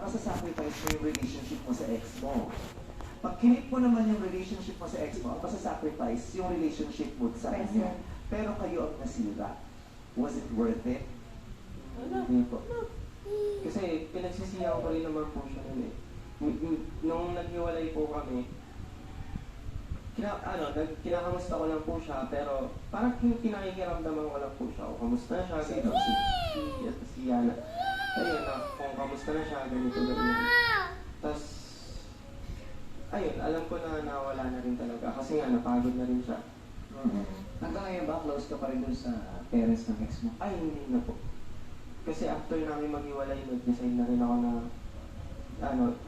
masasacrifice mo yung relationship mo sa ex mo. Pag kinip mo naman yung relationship mo sa ex mo, ang masasacrifice yung relationship mo sa kanya. Pero kayo ang nasira. Was it worth it? Hindi po. Kasi pinagsisiyaw ko rin naman po siya nun eh. Nung naghiwalay po kami, kinakamusta ko lang po siya, pero parang kinakikiramdaman ko lang po siya. O kamusta na siya, ganito si Yana. Ayun na, kung kamusta na siya, ganito, ganyan. Tapos, ayun, alam ko na nawala na rin talaga kasi nga napagod na rin siya. Hanggang ngayon ba, close ka pa rin dun sa parents ng ex mo? Ay, hindi na po. Kasi after namin maghiwalay, nag-decide na rin ako na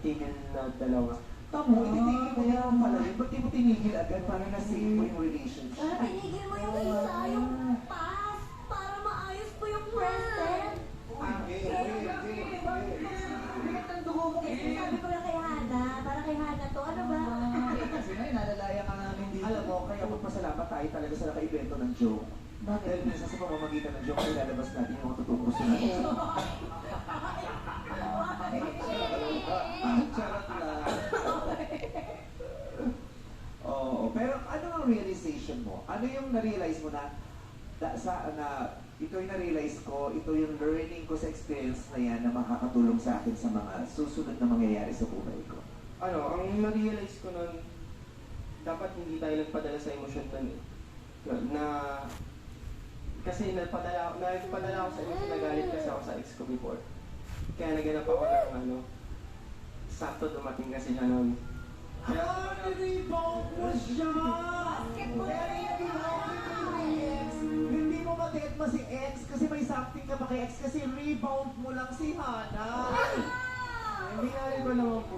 tigil na dalawa. Tamo, ititigil mo yan pala yun. Ba't di mo tinigil agad para na-save mo yung relationship? Para tinigil mo yung isa, yung past, para maayos po yung present. Sabi ko lang kay Hana, para kay Hana to, ano ba? Kasi ngayon, nalalaya ka namin dito. Alam mo, kaya magpasalamat tayo talaga sa naka-evento ng joke. Bakit? Dahil minsan sa pamamagitan ng joke, ilalabas natin yung mga totoong gusto natin. Charot lang. Oo, pero ano ang realization mo? Ano yung na-realize mo na ito yung na-realize ko, ito yung learning ko sa experience na yan na makakatulong sa akin sa mga susunod na mangyayari sa buhay ko? Ang na-realize ko nun, dapat hindi tayo nagpadala sa emosyon nun eh. Kasi nagpadala ako sa emosyon, nagalit kasi ako sa ex ko before. Kaya naganap ako ng sakto dumating kasi siya nun. Nirebound mo siya! Hindi mo ma-date mo si ex kasi may something ka pa kay ex kasi rebound mo lang si Hana. Hindi na rin ko naman po.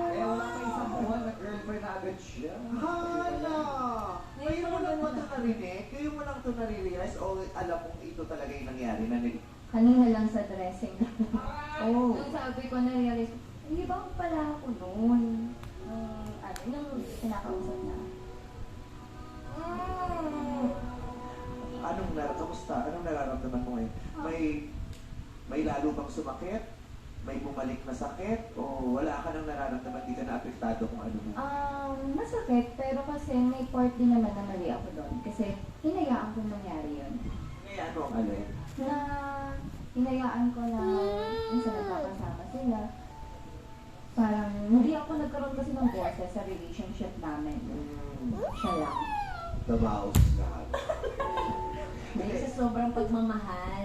Eh, wala pa isang buwan, nag-girlfriend na agad siya. Hana! Ngayon mo lang ba ito narinig? Ngayon mo lang ito nare-realize o alam mong ito talaga yung nangyari na Kanina lang sa dressing. Oh. Nung sabi ko, na-realize ko, hindi ba pala ako noon? Nung kinakausap na. Kamusta? Anong nararamdaman mo ngayon? May lalo bang sumakit? May bumalik na sakit? O wala ka nang nararamdaman dito na apektado kung ano mo? Masakit, pero kasi may part din naman na mali ako doon. Kasi hinayaan ko nangyari yun. Ngayon ano ang alin? Na hinayaan ko na minsan nagkakasama sila. Parang hindi ako nagkaroon kasi ng boses sa relationship namin. Siya lang. The mouse na. Dahil sa sobrang pagmamahal.